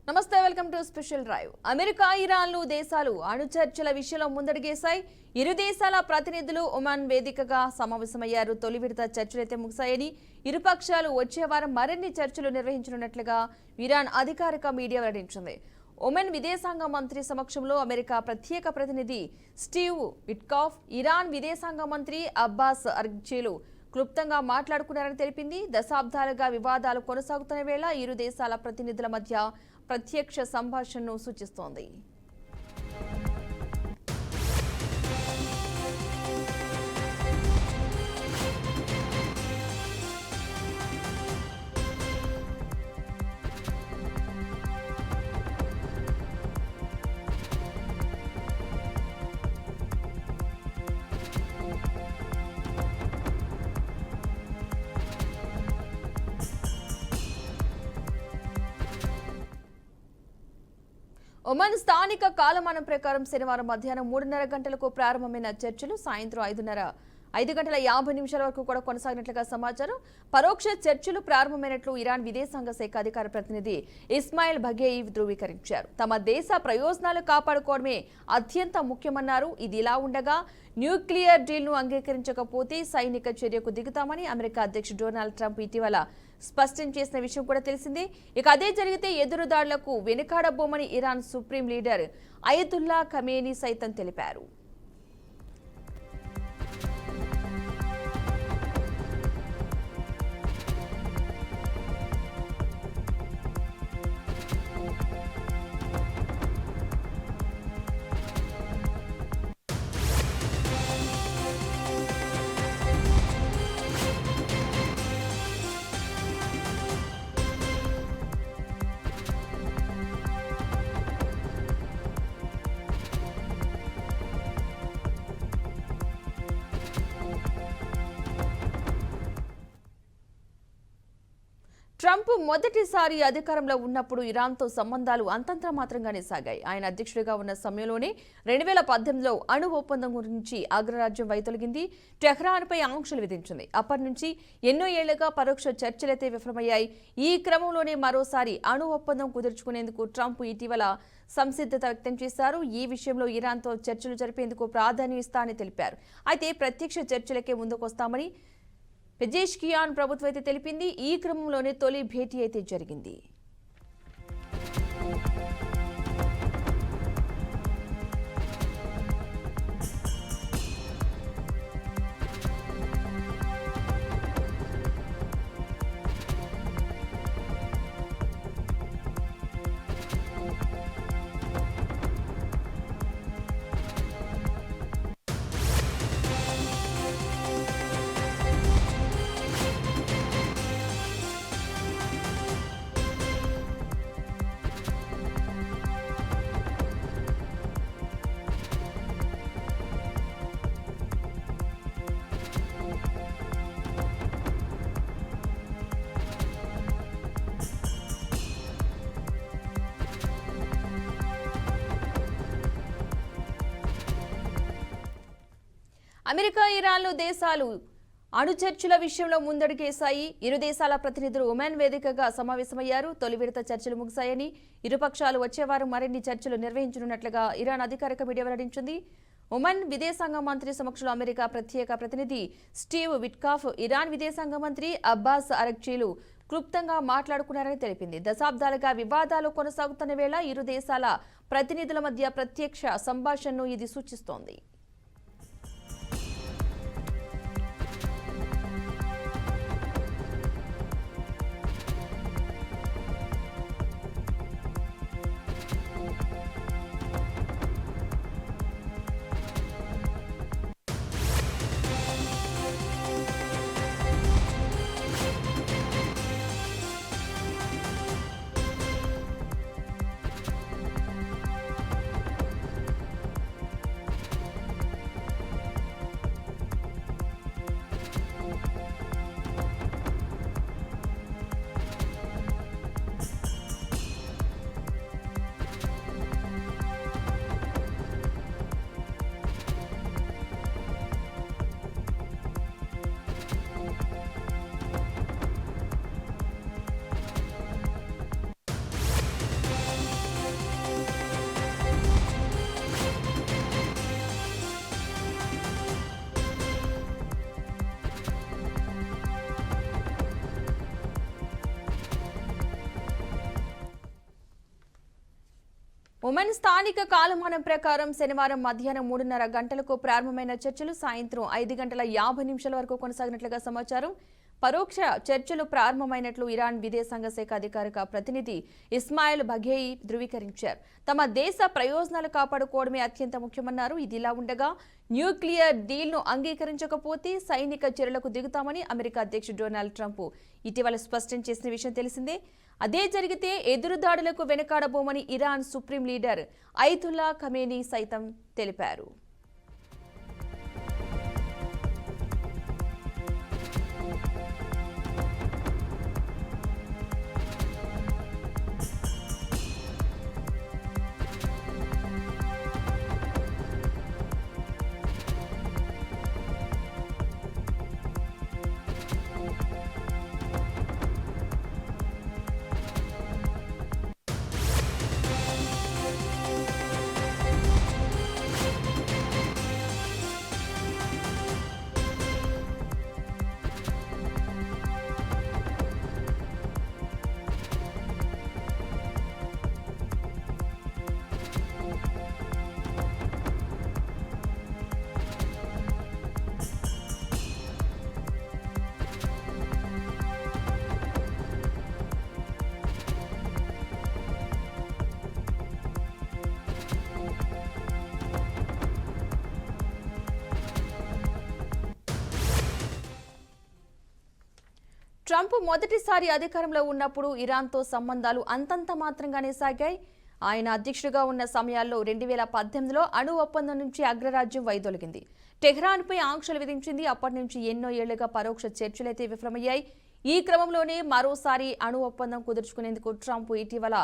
నమస్తే welcome to special drive. America ఇరాన్లు దేశాలు అణు చర్చల విషయంలో ముందడుగేశాయి. ఇరు దేశాల ప్రతినిధులు ఒమాన్ వేదికగా సమావేశమయ్యారు. తొలి విడత చర్చలైతే ముగిశాయని, ఇరుపక్షాలు వచ్చే వారం మరిన్ని చర్చలు నిర్వహించనున్నట్లుగా ఇరాన్ అధికారిక మీడియా వెల్లడించింది. ఒమన్ విదేశాంగ మంత్రి సమక్షంలో అమెరికా ప్రత్యేక ప్రతినిధి స్టీవ్ విట్కాఫ్, ఇరాన్ విదేశాంగ మంత్రి అబ్బాస్ అర్గ్చీలు క్లుప్తంగా మాట్లాడుకున్నారని తెలిపింది. దశాబ్దాలుగా వివాదాలు కొనసాగుతున్న వేళ ఇరు దేశాల ప్రతినిధుల మధ్య ప్రత్యక్ష సంభాషణను సూచిస్తోంది. ఒమన్ స్థానిక కాలమానం ప్రకారం శనివారం మధ్యాహ్నం 3:30 గంటలకు ప్రారంభమైన చర్చలు సాయంత్రం 5:50 వరకు కూడా కొనసాగినట్లుగా సమాచారం. పరోక్ష చర్చలు ప్రారంభమైనట్లు ఇరాన్ విదేశాంగ శాఖ అధికార ప్రతినిధి ఇస్మాయిల్ బఘేయి ధృవీకరించారు. తమ దేశ ప్రయోజనాలు కాపాడుకోవడమే అత్యంత ముఖ్యమన్నారు. ఇది ఇలా ఉండగా న్యూక్లియర్ డీల్ను అంగీకరించకపోతే సైనిక చర్యకు దిగుతామని అమెరికా అధ్యక్షుడు డొనాల్డ్ ట్రంప్ ఇటీవల స్పష్టం చేసిన విషయం కూడా తెలిసిందే. ఇక అదే జరిగితే ఎదురుదాడులకు వెనుకాడబోమని Iran supreme leader Ayatollah Khamenei సైతం తెలిపారు. ట్రంప్ మొదటిసారి అధికారంలో ఉన్నప్పుడు ఇరాన్తో సంబంధాలు అంతంత మాత్రంగానే సాగాయి. ఆయన అధ్యక్షుడిగా ఉన్న సమయంలోనే 2018లో అణు ఒప్పందం గురించి అగ్రరాజ్యం వైతొలగింది, టెహ్రాన్పై ఆంక్షలు విధించింది. అప్పటి నుంచి ఎన్నో ఏళ్లుగా పరోక్ష చర్చలైతే విఫలమయ్యాయి. ఈ క్రమంలోనే మరోసారి అణు ఒప్పందం కుదుర్చుకునేందుకు ట్రంప్ ఇటీవల సంసిద్ధత వ్యక్తం చేశారు. ఈ విషయంలో ఇరాన్తో చర్చలు జరిపేందుకు ప్రాధాన్యం ఇస్తానని తెలిపారు. అయితే ప్రత్యక్ష చర్చలకే ముందుకొస్తామని పెజేష్కియాన్ ప్రభుత్వం అయితే తెలిపింది. ఈ క్రమంలోనే తొలి భేటీ అయితే జరిగింది. అమెరికా ఇరాన్లు దేశాలు అణు చర్చల విషయంలో ముందడుగేశాయి. ఇరు దేశాల ప్రతినిధులు ఒమాన్ వేదికగా సమావేశమయ్యారు. తొలి విడత చర్చలు ముగిశాయని, ఇరుపక్షాలు వచ్చే వారం మరిన్ని చర్చలు నిర్వహించనున్నట్లుగా ఇరాన్ అధికారిక మీడియా వెల్లడించింది. ఒమన్ విదేశాంగ మంత్రి సమక్షంలో అమెరికా ప్రత్యేక ప్రతినిధి స్టీవ్ విట్కాఫ్, ఇరాన్ విదేశాంగ మంత్రి అబ్బాస్ అరగ్చీలు క్లుప్తంగా మాట్లాడుకున్నారని తెలిపింది. దశాబ్దాలుగా వివాదాలు కొనసాగుతున్న వేళ ఇరు దేశాల ప్రతినిధుల మధ్య ప్రత్యక్ష సంభాషణను ఇది సూచిస్తోంది. ఒమన్ స్థానిక కాలమానం ప్రకారం శనివారం మధ్యాహ్నం 3:30 గంటలకు ప్రారంభమైన చర్చలు సాయంత్రం 5:50 వరకు కొనసాగినట్లుగా సమాచారం. పరోక్ష చర్చలు ప్రారంభమైనట్లు ఇరాన్ విదేశాంగ శాఖ అధికారిక ప్రతినిధి ఇస్మాయిల్ బఘేయి ధృవీకరించారు. తమ దేశ ప్రయోజనాలు కాపాడుకోవడమే అత్యంత ముఖ్యమన్నారు. ఇదిలా ఉండగా న్యూక్లియర్ డీల్ను అంగీకరించకపోతే సైనిక చర్యలకు దిగుతామని అమెరికా అధ్యక్షుడు డొనాల్డ్ ట్రంప్ ఇటీవల స్పష్టం చేసిన విషయం తెలిసిందే. అదే జరిగితే ఎదురుదాడులకు వెనుకాడబోమని Iran supreme leader Ayatollah Khamenei సైతం తెలిపారు. ట్రంప్ మొదటిసారి అధికారంలో ఉన్నప్పుడు ఇరాన్తో సంబంధాలు అంతంత మాత్రంగానే సాగాయి. ఆయన అధ్యక్షుడిగా ఉన్న సమయాల్లో 2018లో అణు ఒప్పందం నుంచి అగ్రరాజ్యం వైదొలిగింది. టెహ్రాన్పై ఆంక్షలు విధించింది. అప్పటి నుంచి ఎన్నో ఏళ్లుగా పరోక్ష చర్చలైతే విఫలమయ్యాయి. ఈ క్రమంలోనే మరోసారి అణు ఒప్పందం కుదుర్చుకునేందుకు ట్రంప్ ఇటీవల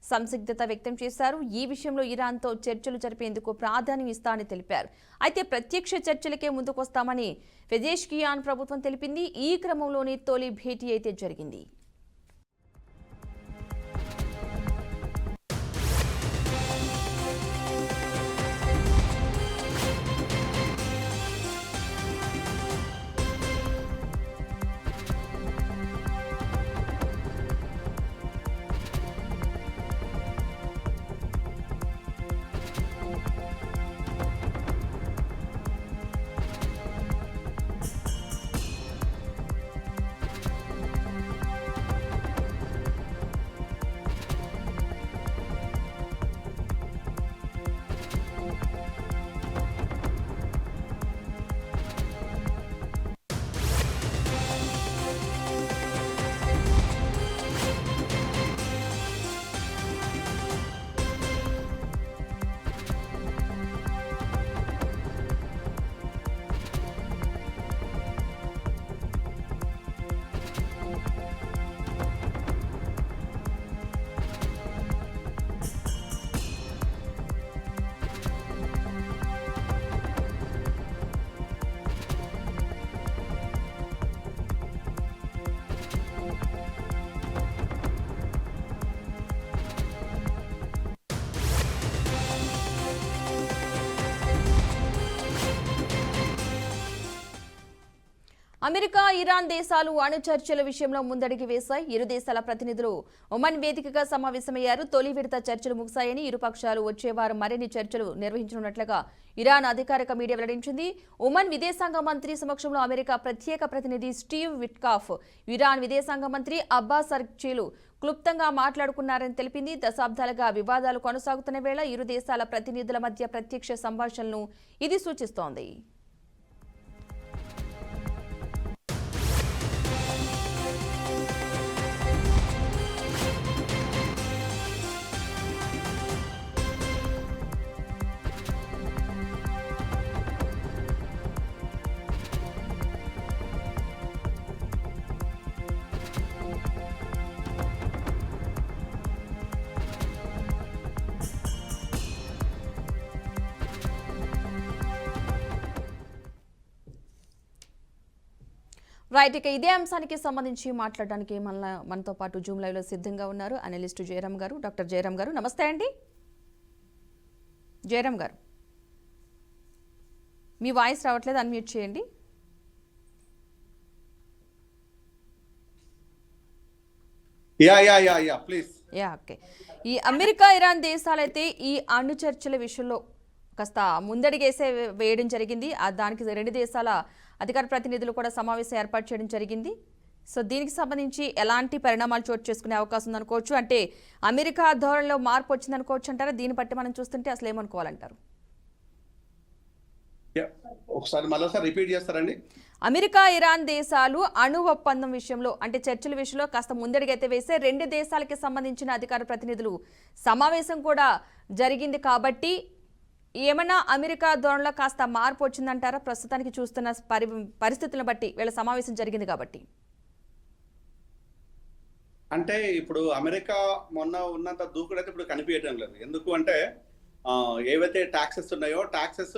సంసిగ్ధత వ్యక్తం చేశారు. ఈ విషయంలో ఇరాన్తో చర్చలు జరిపేందుకు ప్రాధాన్యం ఇస్తానని తెలిపారు. అయితే ప్రత్యక్ష చర్చలకే ముందుకొస్తామని పెజెష్కియాన్ ప్రభుత్వం తెలిపింది. ఈ క్రమంలోనే తొలి భేటీ అయితే జరిగింది. అమెరికా, ఇరాన్ దేశాలు అణు చర్చల విషయంలో ముందడుగు వేశాయి. ఇరు దేశాల ప్రతినిధులు ఒమన్ వేదికగా సమావేశమయ్యారు. తొలి విడత చర్చలు ముగిశాయని, ఇరుపక్షాలు వచ్చే వారం మరిన్ని చర్చలు నిర్వహించనున్నట్లుగా ఇరాన్ అధికారిక మీడియా వెల్లడించింది. ఒమన్ విదేశాంగ మంత్రి సమక్షంలో అమెరికా ప్రత్యేక ప్రతినిధి స్టీవ్ విట్కాఫ్, ఇరాన్ విదేశాంగ మంత్రి అబ్బాస్ అర్గ్చీలు క్లుప్తంగా మాట్లాడుకున్నారని తెలిపింది. దశాబ్దాలుగా వివాదాలు కొనసాగుతున్న వేళ ఇరు దేశాల ప్రతినిధుల మధ్య ప్రత్యక్ష సంభాషణలను ఇది సూచిస్తోంది. రైట్, ఇక ఇదే అంశానికి సంబంధించి మాట్లాడడానికి మనతో పాటు జూమ్ లైవ్ లో సిద్ధంగా ఉన్నారు అనలిస్ట్ జయరామ్ గారు. డాక్టర్ జయరామ్ గారు నమస్తే అండి. జయరామ్ గారు మీ వాయిస్ రావట్లేదు, అన్మ్యూట్ చేయండి. Yeah please. ఓకే. ఈ అమెరికా ఇరాన్ దేశాలైతే ఈ అణు చర్చల విషయంలో కాస్త ముందడిగేసే వేయడం జరిగింది. దానికి రెండు దేశాల అధికార ప్రతినిధులు కూడా సమావేశం ఏర్పాటు చేయడం జరిగింది. సో దీనికి సంబంధించి ఎలాంటి పరిణామాలు చోటు చేసుకునే అవకాశం ఉందనుకోవచ్చు? అంటే అమెరికా ధోరణిలో మార్పు వచ్చిందనుకోవచ్చు అంటారా? దీన్ని బట్టి మనం చూస్తుంటే అసలు ఏమనుకోవాలంటారు? ఒకసారి మరోసారి రిపీట్ చేస్తారండి. అమెరికా ఇరాన్ దేశాలు అణు ఒప్పందం విషయంలో అంటే చర్చల విషయంలో కాస్త ముందడుగైతే వేసే రెండు దేశాలకి సంబంధించిన అధికార ప్రతినిధులు సమావేశం కూడా జరిగింది కాబట్టి ఏమైనా అమెరికా ధోరణిలో కాస్త మార్పు వచ్చిందంటారా? ప్రస్తుతానికి చూస్తున్న పరిస్థితులను బట్టి వీళ్ళ సమావేశం జరిగింది కాబట్టి. అంటే ఇప్పుడు అమెరికా మొన్న ఉన్నంత దూకుడైతే ఇప్పుడు కనిపించడం లేదు. ఎందుకు అంటే ఏవైతే ట్యాక్సెస్ ఉన్నాయో ట్యాక్సెస్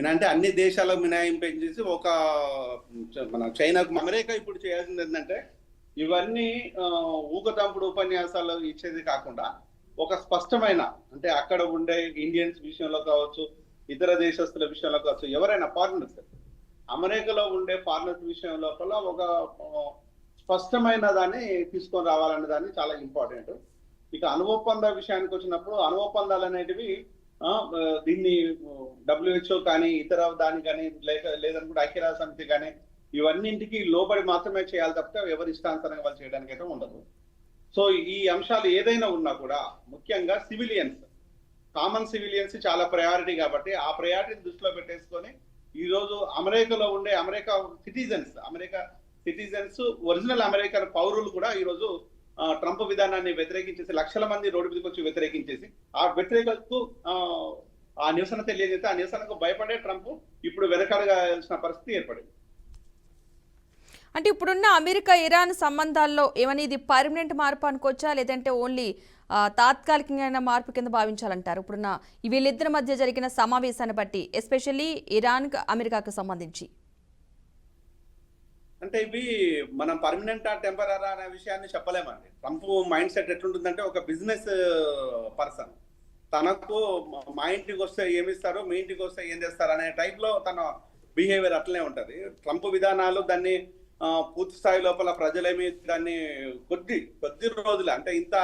అంటే అన్ని దేశాలకు మినహాయించేసి ఒక మన చైనాకు అమెరికా ఇప్పుడు చేయాల్సింది ఏంటంటే ఇవన్నీ ఊకతంపుడు ఉపన్యాసాలు ఇచ్చేది కాకుండా ఒక స్పష్టమైన అంటే అక్కడ ఉండే ఇండియన్స్ విషయంలో కావచ్చు, ఇతర దేశస్తుల విషయంలో కావచ్చు, ఎవరైనా ఫారినర్స్ అమెరికాలో ఉండే ఫారినర్స్ విషయం లోపల ఒక స్పష్టమైన దాన్ని తీసుకొని రావాలనే దాన్ని చాలా ఇంపార్టెంట్. ఇక అణు ఒప్పంద విషయానికి వచ్చినప్పుడు అణు ఒప్పందాలు అనేటివి దీన్ని WHO కానీ ఇతర దాని కానీ లేదనుకుంటే ఐక్యరాజ్య సమితి కానీ ఇవన్నింటికి లోబడి మాత్రమే చేయాలి తప్పితే ఎవరి ఇష్టానుసారంగా వాళ్ళు చేయడానికి అయితే ఉండదు. సో ఈ అంశాలు ఏదైనా ఉన్నా కూడా ముఖ్యంగా సివిలియన్స్, కామన్ సివిలియన్స్ చాలా ప్రయారిటీ కాబట్టి ఆ ప్రయారిటీని దృష్టిలో పెట్టేసుకొని ఈ రోజు అమెరికాలో ఉండే అమెరికా సిటిజన్స్ ఒరిజినల్ అమెరికన్ పౌరులు కూడా ఈ రోజు ట్రంప్ విధానాన్ని వ్యతిరేకించేసి లక్షల మంది రోడ్డు మీదకి వచ్చి వ్యతిరేకించేసి ఆ వ్యతిరేకతకు ఆ నిరసన తెలియజేస్తే ఆ నిరసనకు భయపడే ట్రంప్ ఇప్పుడు వెనకాడగాల్సిన పరిస్థితి ఏర్పడింది. అంటే ఇప్పుడున్న అమెరికా ఇరాన్ సంబంధాల్లో ఏమని ఇది పర్మనెంట్ మార్పు అనుకోవచ్చా, లేదంటే ఓన్లీ తాత్కాలికమైన మార్పు కింద భావించాలంటారు? ఇప్పుడున్న వీళ్ళిద్దరి మధ్య జరిగిన సమావేశాన్ని బట్టి, ఎస్పెషల్లీ ఇరాన్ అమెరికాకు సంబంధించి. అంటే ఇవి మనం పర్మనెంటా టెంపరరా అనే విషయాన్ని చెప్పలేమండి. ట్రంప్ మైండ్ సెట్ ఎట్లుంటుందంటే ఒక బిజినెస్ పర్సన్, తనకు మా ఇంటికి వస్తే ఏమిస్తారు, మీ ఇంటికి వస్తే ఏం చేస్తారు అనే టైప్లో తన బిహేవియర్ అట్లనే ఉంటుంది. ట్రంప్ విధానాలు దాన్ని పూర్తి స్థాయి లోపల ప్రజలేమి దాన్ని కొద్ది రోజులు అంటే ఇంత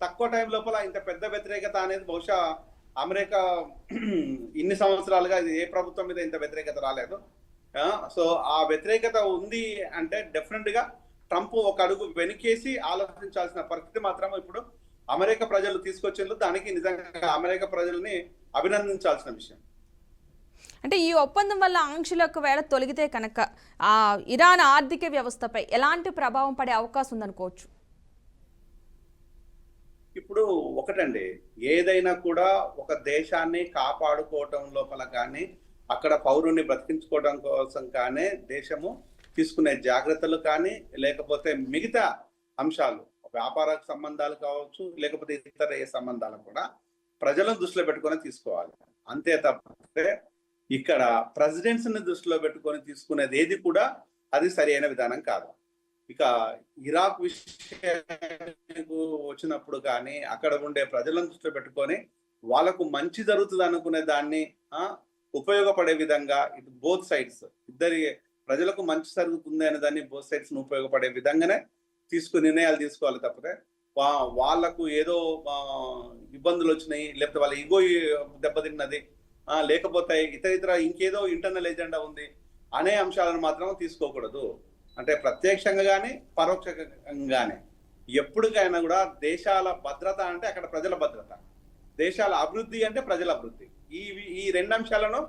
తక్కువ టైం లోపల ఇంత పెద్ద వ్యతిరేకత అనేది బహుశా అమెరికా ఇన్ని సంవత్సరాలుగా ఏ ప్రభుత్వం మీద ఇంత వ్యతిరేకత రాలేదు. సో ఆ వ్యతిరేకత ఉంది అంటే డెఫినెట్ గా ట్రంప్ ఒక అడుగు వెనుకేసి ఆలోచించాల్సిన పరిస్థితి మాత్రం ఇప్పుడు అమెరికా ప్రజలు తీసుకొచ్చేందుకు దానికి నిజంగా అమెరికా ప్రజల్ని అభినందించాల్సిన విషయం. అంటే ఈ ఒప్పందం వల్ల ఆంక్షలకు వేళ తొలగితే కనుక ఆ ఇరాన్ ఆర్థిక వ్యవస్థపై ఎలాంటి ప్రభావం పడే అవకాశం ఉందనుకోవచ్చు? ఇప్పుడు ఒకటండి, ఏదైనా కూడా ఒక దేశాన్ని కాపాడుకోవటం లోపల కానీ అక్కడ పౌరుని బ్రతికించుకోవడం కోసం కానీ దేశము తీసుకునే జాగ్రత్తలు కానీ లేకపోతే మిగతా అంశాలు వ్యాపార సంబంధాలు కావచ్చు లేకపోతే ఇతర ఏ సంబంధాలు కూడా ప్రజలను దృష్టిలో పెట్టుకొని తీసుకోవాలి. అంతే తప్పితే ఇక్కడ ప్రెసిడెంట్స్ ని దృష్టిలో పెట్టుకొని తీసుకునేది ఏది కూడా అది సరి అయిన విధానం కాదు. ఇక ఇరాక్ విషయానికి వచ్చినప్పుడు కానీ అక్కడ ఉండే ప్రజలను దృష్టిలో పెట్టుకొని వాళ్ళకు మంచి జరుగుతుంది అనుకునే దాన్ని ఉపయోగపడే విధంగా ఇటు బోత్ సైడ్స్ ఇద్దరి ప్రజలకు మంచి జరుగుతుంది అనే దాన్ని బోత్ సైడ్స్ ఉపయోగపడే విధంగానే నిర్ణయాలు తీసుకోవాలి తప్పితే వాళ్లకు ఏదో ఇబ్బందులు వచ్చినాయి లేకపోతే వాళ్ళ ఈగో దెబ్బతిన్నది లేకపోతే ఇతర ఇంకేదో ఇంటర్నల్ ఎజెండా ఉంది అనే అంశాలను మాత్రం తీసుకోకూడదు. అంటే ప్రత్యక్షంగా కానీ పరోక్షంగా కానీ ఎప్పటికైనా కూడా దేశాల భద్రత అంటే అక్కడ ప్రజల భద్రత, దేశాల అభివృద్ధి అంటే ప్రజల అభివృద్ధి, ఈ రెండు అంశాలను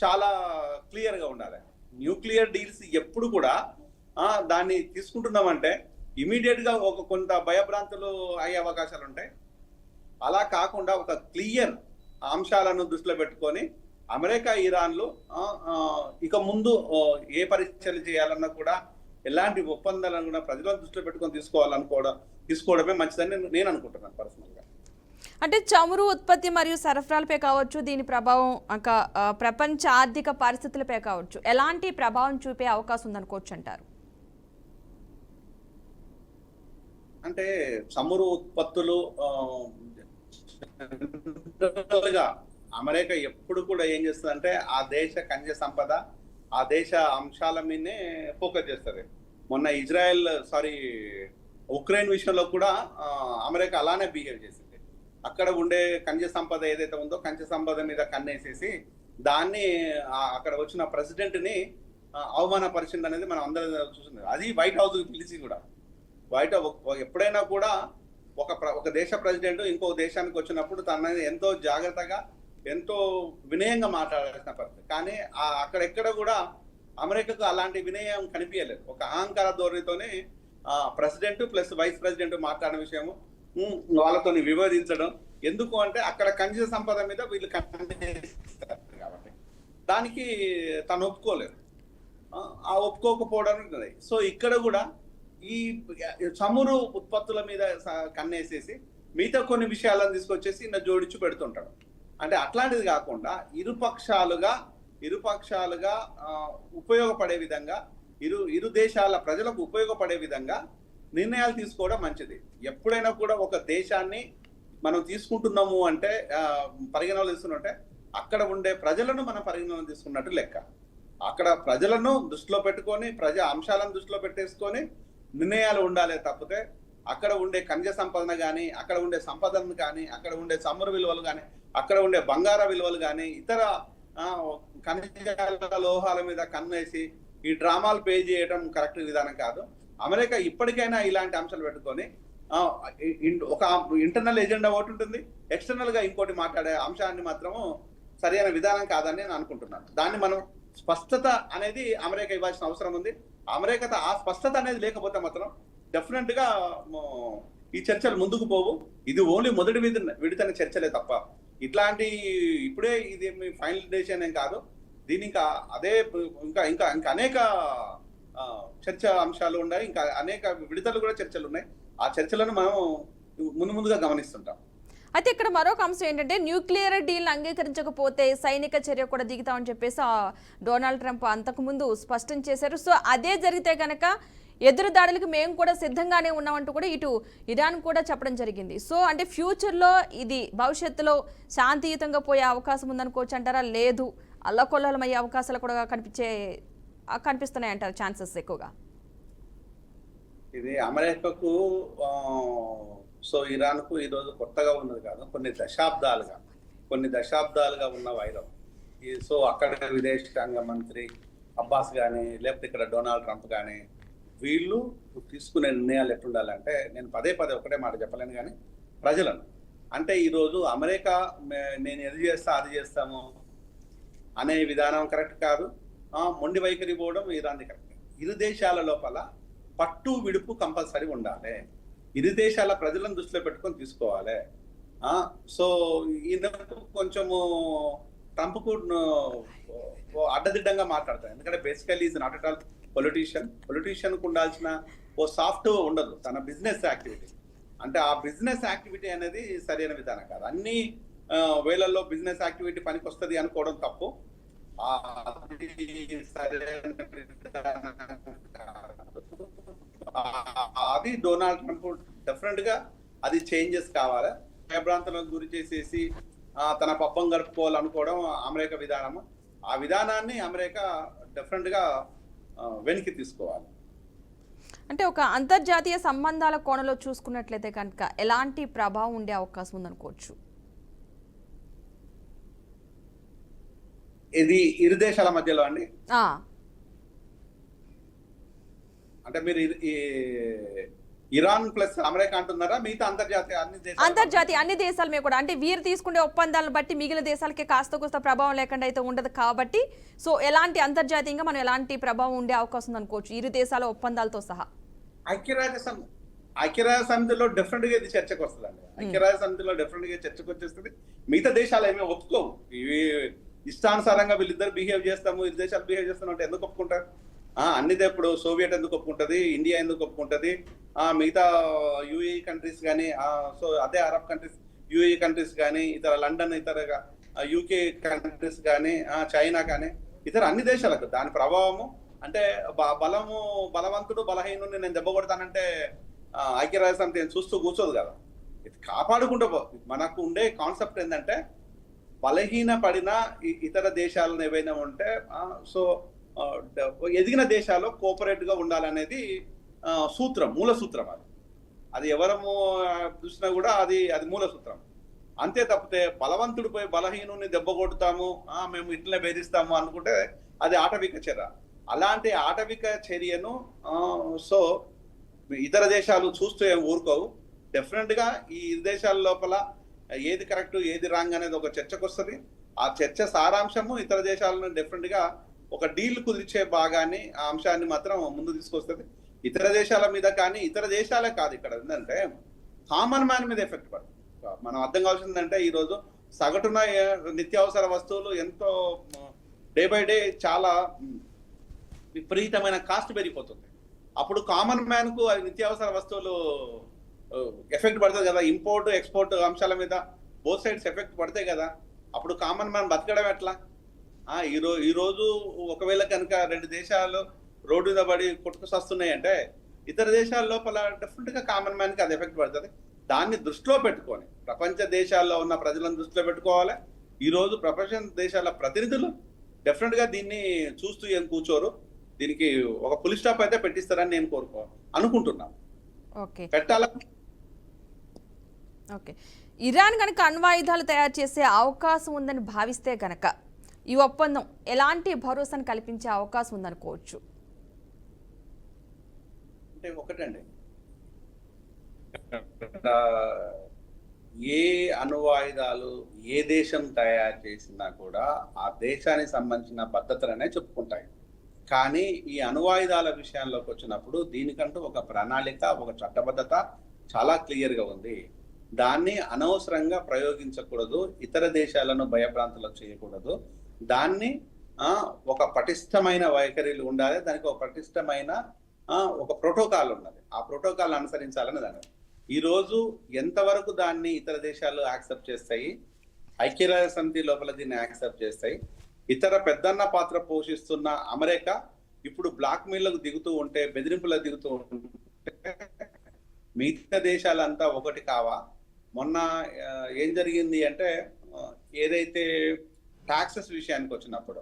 చాలా క్లియర్ గా ఉండాలి. న్యూక్లియర్ డీల్స్ ఎప్పుడు కూడా దాన్ని తీసుకుంటున్నామంటే ఇమీడియట్ గా ఒక కొంత భయభ్రాంతులు అయ్యే అవకాశాలు ఉంటాయి. అలా కాకుండా ఒక క్లియర్ అంశాలను దృష్టిలో పెట్టుకొని అమెరికా ఇరాన్లు ఇక ముందు ఏ పరీక్షలు చేయాలన్నా కూడా ఎలాంటి ఒప్పందాలను కూడా ప్రజలను దృష్టిలో పెట్టుకొని తీసుకోవడమే మంచిదని నేను అనుకుంటున్నాను పర్సనల్ గా. అంటే చమురు ఉత్పత్తి మరియు సరఫరాలపై కావచ్చు, దీని ప్రభావం ప్రపంచ ఆర్థిక పరిస్థితులపై కావచ్చు, ఎలాంటి ప్రభావం చూపే అవకాశం ఉందనుకోవచ్చు అంటారు? అంటే చమురు ఉత్పత్తులు జనరల్ గా అమెరికా ఎప్పుడు కూడా ఏం చేస్తుందంటే ఆ దేశ ఖనిజ సంపద, ఆ దేశ అంశాల మీదనే ఫోకస్ చేస్తుంది. మొన్న ఉక్రెయిన్ విషయంలో కూడా అమెరికా అలానే బిహేవ్ చేసింది. అక్కడ ఉండే ఖనిజ సంపద ఏదైతే ఉందో ఖనిజ సంపద మీద కన్నేసేసి దాన్ని అక్కడ వచ్చిన ప్రెసిడెంట్ ని అవమానపరిచింది అనేది మనం అందరం చూస్తుంది. అది వైట్ హౌస్ పిలిచి కూడా ఎప్పుడైనా కూడా ఒక దేశ ప్రెసిడెంట్ ఇంకో దేశానికి వచ్చినప్పుడు తన ఎంతో జాగ్రత్తగా ఎంతో వినయంగా మాట్లాడాల్సిన పరిస్థితి. కానీ అక్కడెక్కడ కూడా అమెరికాకు అలాంటి వినయం కనిపించలేదు. ఒక అహంకార ధోరణితోనే ప్రెసిడెంట్ ప్లస్ వైస్ ప్రెసిడెంట్ మాట్లాడిన విషయము వాళ్ళతో వివాదించడం. ఎందుకు అంటే అక్కడ ఖనిజ సంపద మీద వీళ్ళు కాబట్టి దానికి తను ఒప్పుకోలేదు. ఆ ఒప్పుకోకపోవడానికి సో ఇక్కడ కూడా ఈ చమురు ఉత్పత్తుల మీద కన్నేసేసి మిగతా కొన్ని విషయాలను తీసుకొచ్చేసి జోడించి పెడుతుంటాడు. అంటే అట్లాంటిది కాకుండా ఇరుపక్షాలుగా ఉపయోగపడే విధంగా ఇరు దేశాల ప్రజలకు ఉపయోగపడే విధంగా నిర్ణయాలు తీసుకోవడం మంచిది. ఎప్పుడైనా కూడా ఒక దేశాన్ని మనం తీసుకుంటున్నాము అంటే పరిగణనలు తీసుకున్నట్టే అక్కడ ఉండే ప్రజలను మనం పరిగణన తీసుకున్నట్టు లెక్క. అక్కడ ప్రజలను దృష్టిలో పెట్టుకొని ప్రజా అంశాలను దృష్టిలో పెట్టేసుకొని నిర్ణయాలు ఉండాలి తప్పితే అక్కడ ఉండే ఖనిజ సంపదన కానీ, అక్కడ ఉండే సంపదను కానీ, అక్కడ ఉండే చమురు విలువలు కానీ, అక్కడ ఉండే బంగార విలువలు కానీ, ఇతర ఖనిజ లోహాల మీద కన్నేసి ఈ డ్రామాలు పే చేయడం కరెక్ట్ విధానం కాదు. అమెరికా ఇప్పటికైనా ఇలాంటి అంశాలు పెట్టుకొని ఒక ఇంటర్నల్ ఎజెండా ఒకటి ఉంటుంది, ఎక్స్టర్నల్ గా ఇంకోటి మాట్లాడే అంశాన్ని మాత్రము సరైన విధానం కాదని నేను అనుకుంటున్నాను. దాన్ని మనం స్పష్టత అనేది అమెరికా ఇవ్వాల్సిన అవసరం ఉంది. అమెరికా ఆ స్పష్టత అనేది లేకపోతే మాత్రం డెఫినెట్ గా ఈ చర్చలు ముందుకు పోవు. ఇది ఓన్లీ మొదటి విడతన చర్చలే తప్ప ఇట్లాంటి ఇప్పుడే ఇది మీ ఫైనల్ డెసిషన్ ఏం కాదు. దీని ఇంకా అనేక చర్చ అంశాలు ఉన్నాయి, ఇంకా అనేక విడతలు కూడా చర్చలు ఉన్నాయి. ఆ చర్చలను మనం ముందుగా గమనిస్తుంటాం. అయితే ఇక్కడ మరొక అంశం ఏంటంటే న్యూక్లియర్ డీల్ అంగీకరించకపోతే సైనిక చర్య కూడా దిగుతామని చెప్పేసి డొనాల్డ్ ట్రంప్ అంతకుముందు స్పష్టం చేశారు. సో అదే జరిగితే కనుక ఎదురు దాడులకు మేము కూడా సిద్ధంగానే ఉన్నామంటూ కూడా ఇటు ఇరాన్ కూడా చెప్పడం జరిగింది. సో అంటే ఫ్యూచర్లో ఇది భవిష్యత్తులో శాంతియుతంగా పోయే అవకాశం ఉందనుకోవచ్చు అంటారా? లేదు అల్లకొల్లమయ్యే అవకాశాలు కూడా కనిపిస్తున్నాయి అంటారు ఛాన్సెస్ ఎక్కువగా? ఇది అమెరికాకు ఇరాన్కు ఈరోజు కొత్తగా ఉన్నది కాదు, కొన్ని దశాబ్దాలుగా ఉన్న వైరం. అక్కడ విదేశాంగ మంత్రి అబ్బాస్ కానీ లేకపోతే ఇక్కడ డొనాల్డ్ ట్రంప్ కానీ వీళ్ళు తీసుకునే నిర్ణయాలు ఎట్లుండాలంటే, నేను పదే ఒకటే మాట చెప్పలేను కానీ ప్రజలను అంటే ఈరోజు అమెరికా నేను ఎది చేస్తా అది చేస్తాము అనే విధానం కరెక్ట్ కాదు. మొండి వైఖరి పోవడం ఇరాన్ది కరెక్ట్. ఇరు దేశాల లోపల పట్టు విడుపు కంపల్సరీ ఉండాలి. ఇరు దేశాల ప్రజలను దృష్టిలో పెట్టుకొని తీసుకోవాలి. ఈయనకు కొంచెము ట్రంప్కు అడ్డదిడ్డంగా మాట్లాడతారు. ఎందుకంటే basically is not at all politician కు ఉండాల్సిన ఓ సాఫ్ట్ ఉండదు తన బిజినెస్ యాక్టివిటీ. అంటే ఆ బిజినెస్ యాక్టివిటీ అనేది సరైన విధానం కాదు. అన్ని వేళల్లో బిజినెస్ యాక్టివిటీ పనికి వస్తుంది అనుకోవడం తప్పు. అది డొనాల్డ్ ట్రంప్ డెఫినెట్ గా అది చేంజెస్ కావాలి. భయభ్రాంతులకు గురి చేసేసి తన పబ్బం గడుపుకోవాలనుకోవడం అమెరికా విధానము. ఆ విధానాన్ని అమెరికా డెఫినెట్ గా వెనక్కి తీసుకోవాలి. అంటే ఒక అంతర్జాతీయ సంబంధాల కోణంలో చూసుకున్నట్లయితే కనుక ఎలాంటి ప్రభావం ఉండే అవకాశం ఉందనుకోవచ్చు? ఇది ఇరు దేశాల మధ్యలో అండి. అంటే మీరు ఇరాన్ ప్లస్ అమెరికా అంటున్నారా? మిగతా అంతర్జాతీయ అన్ని దేశాల మీద కూడా, అంటే వీరు తీసుకునే ఒప్పందాలను బట్టి మిగిలిన దేశాలకి కాస్త కోస్త ప్రభావం లేకుండా అయితే ఉండదు కాబట్టి సో ఎలాంటి అంతర్జాతీయంగా మనం ఎలాంటి ప్రభావం ఉండే అవకాశం ఉందనుకోవచ్చు ఇరు దేశాల ఒప్పందాలతో సహా? ఐక్యరాజ్య సమితిలో డెఫినెట్ గా ఇది చర్చకు వస్తుందండి. ఐక్యరాజ్య సమితిలో డెఫినెట్ గా చర్చకు వచ్చేస్తుంది. మిగతా దేశాలు ఏమీ ఒప్పుకోవు. ఇవి ఇష్టానుసారంగా వీళ్ళిద్దరు బిహేవ్ చేస్తాము, ఇరు దేశాలు బిహేవ్ చేస్తాము అంటే ఎందుకు ఒప్పుకుంటారు? అన్నిదే ఇప్పుడు సోవియట్ ఎందుకు ఒప్పుకుంటది, ఇండియా ఎందుకు ఒప్పుకుంటది, మిగతా యుఏఈ కంట్రీస్ కానీ అదే అరబ్ కంట్రీస్ యుఏఈ కంట్రీస్ కానీ ఇతర లండన్ ఇతర యూకే కంట్రీస్ కానీ చైనా కానీ ఇతర అన్ని దేశాలకు దాని ప్రభావము. అంటే బలవంతుడు బలహీనుడిని నేను దెబ్బ కొడతానంటే ఐక్యరాజ్య సమితి చూస్తూ కూర్చోదు కదా. ఇది కాపాడుకుంటూ మనకు ఉండే కాన్సెప్ట్ ఏంటంటే బలహీన పడిన ఇతర దేశాలను ఏవైనా ఉంటే సో ఎదిగిన దేశాల్లో కోఆపరేట్ గా ఉండాలనేది సూత్రం, మూల సూత్రం. అది ఎవరము చూసినా కూడా అది మూల సూత్రం. అంతే తప్పితే బలవంతుడిపై బలహీనుని దెబ్బ కొడతాము, మేము ఇట్లనే బెదిరిస్తాము అనుకుంటే అది ఆటవిక చర్య. అలాంటి ఆటవిక చర్యను సో ఇతర దేశాలు చూస్తూ ఊరుకోవు. డెఫినెట్ గా ఈ దేశాల లోపల ఏది కరెక్ట్ ఏది రాంగ్ అనేది ఒక చర్చకు వస్తుంది. ఆ చర్చ సారాంశము ఇతర దేశాలను డెఫినెట్ గా ఒక డీల్ కుదిర్చే భాగాన్ని, ఆ అంశాన్ని మాత్రం ముందు తీసుకొస్తుంది. ఇతర దేశాల మీద కానీ, ఇతర దేశాలే కాదు, ఇక్కడ ఏంటంటే కామన్ మ్యాన్ మీద ఎఫెక్ట్ పడుతుంది. మనం అర్థం కావాల్సిందంటే ఈరోజు సగటున నిత్యావసర వస్తువులు ఎంతో డే బై డే చాలా విపరీతమైన కాస్ట్ పెరిగిపోతుంది. అప్పుడు కామన్ మ్యాన్ కు అది నిత్యావసర వస్తువులు ఎఫెక్ట్ పడుతుంది కదా, ఇంపోర్ట్ ఎక్స్పోర్ట్ అంశాల మీద బోత్ సైడ్స్ ఎఫెక్ట్ పడతాయి కదా. అప్పుడు కామన్ మ్యాన్ బతకడం ఎట్లా? ఈ రోజు ఒకవేళ కనుక 2 దేశాలు రోడ్డు మీద పడి కొట్టుకొస్తున్నాయి అంటే ఇతర దేశాల లోపల డెఫినెట్ గా కామన్ మ్యాన్ కి అది ఎఫెక్ట్ పడుతుంది. దాన్ని దృష్టిలో పెట్టుకొని ప్రపంచ దేశాల్లో ఉన్న ప్రజలను దృష్టిలో పెట్టుకోవాలి. ఈ రోజు ప్రపంచ దేశాల ప్రతినిధులు డెఫినెట్ గా దీన్ని చూస్తూ ఏం కూర్చోరు. దీనికి ఒక ఫుల్ స్టాప్ అయితే పెట్టిస్తారని నేను అనుకుంటున్నాను. పెట్టాల. ఓకే, ఇరాన్ కనుక అణ్వాయుధాలు తయారు చేసే అవకాశం ఉందని భావిస్తే గనక ఈ ఒప్పందం ఎలాంటి భరోసాను కల్పించే అవకాశం ఉందనుకోవచ్చు? అంటే ఒకటండి, ఏ అణ్వాయుధాలు ఏ దేశం తయారు చేసినా కూడా ఆ దేశానికి సంబంధించిన పద్ధతులనే చెప్పుకుంటాయి. కానీ ఈ అణ్వాయుధాల విషయంలోకి వచ్చినప్పుడు దీనికంటూ ఒక ప్రణాళిక, ఒక చట్టబద్ధత చాలా క్లియర్ గా ఉంది. దాన్ని అనవసరంగా ప్రయోగించకూడదు, ఇతర దేశాలను భయభ్రాంతులకు చేయకూడదు. దాన్ని ఒక పటిష్టమైన వైఖరిలు ఉండాలి, దానికి ఒక పటిష్టమైన ఒక ప్రోటోకాల్ ఉన్నది. ఆ ప్రోటోకాల్ అనుసరించాలని దాని ఈ రోజు ఎంతవరకు దాన్ని ఇతర దేశాలు యాక్సెప్ట్ చేస్తాయి, ఐక్యరాజ్య సమితి లోపల దీన్ని యాక్సెప్ట్ చేస్తాయి. ఇతర పెద్దన్న పాత్ర పోషిస్తున్న అమెరికా ఇప్పుడు బ్లాక్ మెయిల్లకు దిగుతూ ఉంటే, బెదిరింపులకు దిగుతూ ఉంటే మిగతా దేశాలంతా ఒకటి కావా? మొన్న ఏం జరిగింది అంటే, ఏదైతే టాక్సెస్ విషయానికి వచ్చినప్పుడు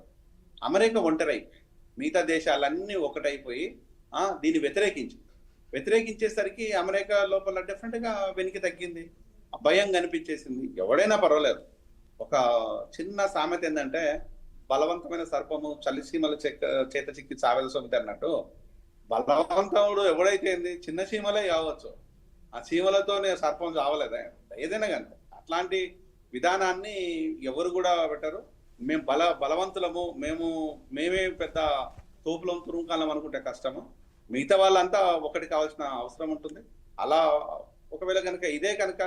అమెరికా ఒంటరై మిగతా దేశాలన్నీ ఒకటైపోయి దీన్ని వ్యతిరేకించేసరికి అమెరికా లోపల డెఫినెట్ గా వెనక్కి తగ్గింది, భయం కనిపించేసింది. ఎవడైనా పర్వాలేదు. ఒక చిన్న సామెత ఏంటంటే, బలవంతమైన సర్పము చలిసీమల చేత చిక్కి చావేల సొమ్మితే అన్నట్టు, బలవంతముడు ఎవడైతే చిన్న చీమలే కావచ్చు, ఆ చీమలతోనే సర్పం చావలేదా? ఏదైనా కానీ అట్లాంటి విధానాన్ని ఎవరు కూడా పెట్టరు. మేము బలవంతులము, మేమే పెద్ద తోపులం తురుంకాలం అనుకుంటే కష్టము. మిగతా వాళ్ళంతా ఒకటి కావాల్సిన అవసరం ఉంటుంది. అలా ఒకవేళ కనుక ఇదే కనుక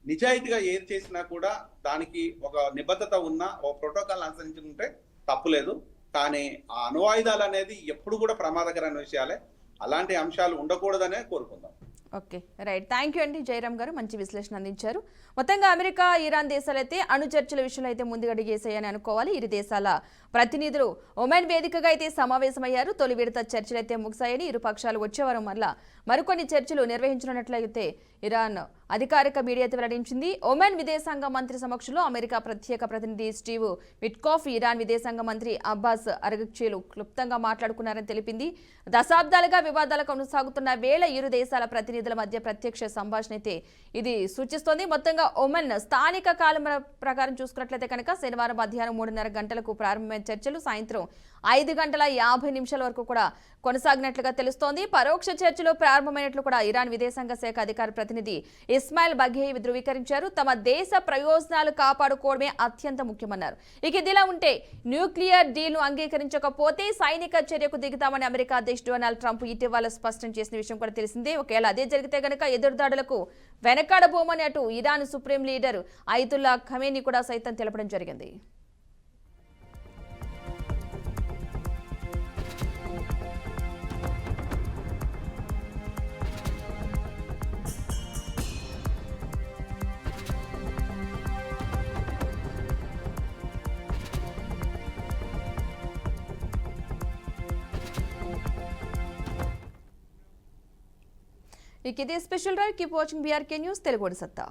నిజాయితీగా ఏది చేసినా కూడా దానికి ఒక నిబద్ధత ఉన్న ఒక ప్రోటోకాల్ అనుసరించుకుంటే తప్పులేదు. కానీ ఆ అణ్వాయుధాలు అనేది ఎప్పుడు కూడా ప్రమాదకరమైన విషయాలే. అలాంటి అంశాలు ఉండకూడదనే కోరుకుందాం. Okay, right. థ్యాంక్ యూ అండి జయరామ్ గారు, మంచి విశ్లేషణ అందించారు. మొత్తంగా అమెరికా, ఇరాన్ దేశాలు అయితే అణు చర్చల విషయంలో అయితే ముందుగడిగేసాయని అనుకోవాలి. ఇరు దేశాల ప్రతినిధులు ఒమాన్ వేదికగా అయితే సమావేశమయ్యారు. తొలి విడత చర్చలు అయితే ముగిశాయని, ఇరు పక్షాలు వచ్చే వారం వల్ల మరికొన్ని చర్చలు నిర్వహించనున్నట్లయితే ఇరాన్ అధికారిక మీడియాతో వెల్లడించింది. ఒమాన్ విదేశాంగ మంత్రి సమక్షంలో అమెరికా ప్రత్యేక ప్రతినిధి స్టీవ్ విట్కాఫ్, ఇరాన్ విదేశాంగ మంత్రి అబ్బాస్ అరగచ్చేలు క్లుప్తంగా మాట్లాడుకున్నారని తెలిపింది. దశాబ్దాలుగా వివాదాలు కొనసాగుతున్న వేళ ఇరు దేశాల ప్రతినిధుల మధ్య ప్రత్యక్ష సంభాషణ అయితే ఇది సూచిస్తోంది. మొత్తంగా ఒమన్ స్థానిక కాలం ప్రకారం చూసుకున్నట్లయితే కనుక శనివారం మధ్యాహ్నం 3:30 గంటలకు ప్రారంభమైన చర్చలు సాయంత్రం 5:50 వరకు కూడా కొనసాగినట్లుగా తెలుస్తోంది. పరోక్ష చర్చలు ప్రారంభమైనట్లు కూడా ఇరాన్ విదేశాంగ శాఖ అధికార ప్రతినిధి ఇస్మాయిల్ బఘేయి ధృవీకరించారు. తమ దేశ ప్రయోజనాలు కాపాడుకోవడమే అత్యంత ముఖ్యమన్నారు. ఇక ఇదిలా ఉంటే న్యూక్లియర్ డీల్ ను అంగీకరించకపోతే సైనిక చర్యకు దిగుతామని అమెరికా అధ్యక్షుడు డొనాల్డ్ ట్రంప్ ఇటీవల స్పష్టం చేసిన విషయం కూడా తెలిసిందే. ఒకవేళ అదే జరిగితే గనక ఎదురుదాడులకు వెనకాడబోమని అటు Iran supreme leader Ayatollah Khamenei కూడా సైతం తెలపడం జరిగింది. ఇక ఇదే స్పెషల్ రైడ్ keep watching BRK news Telugu సత్తా.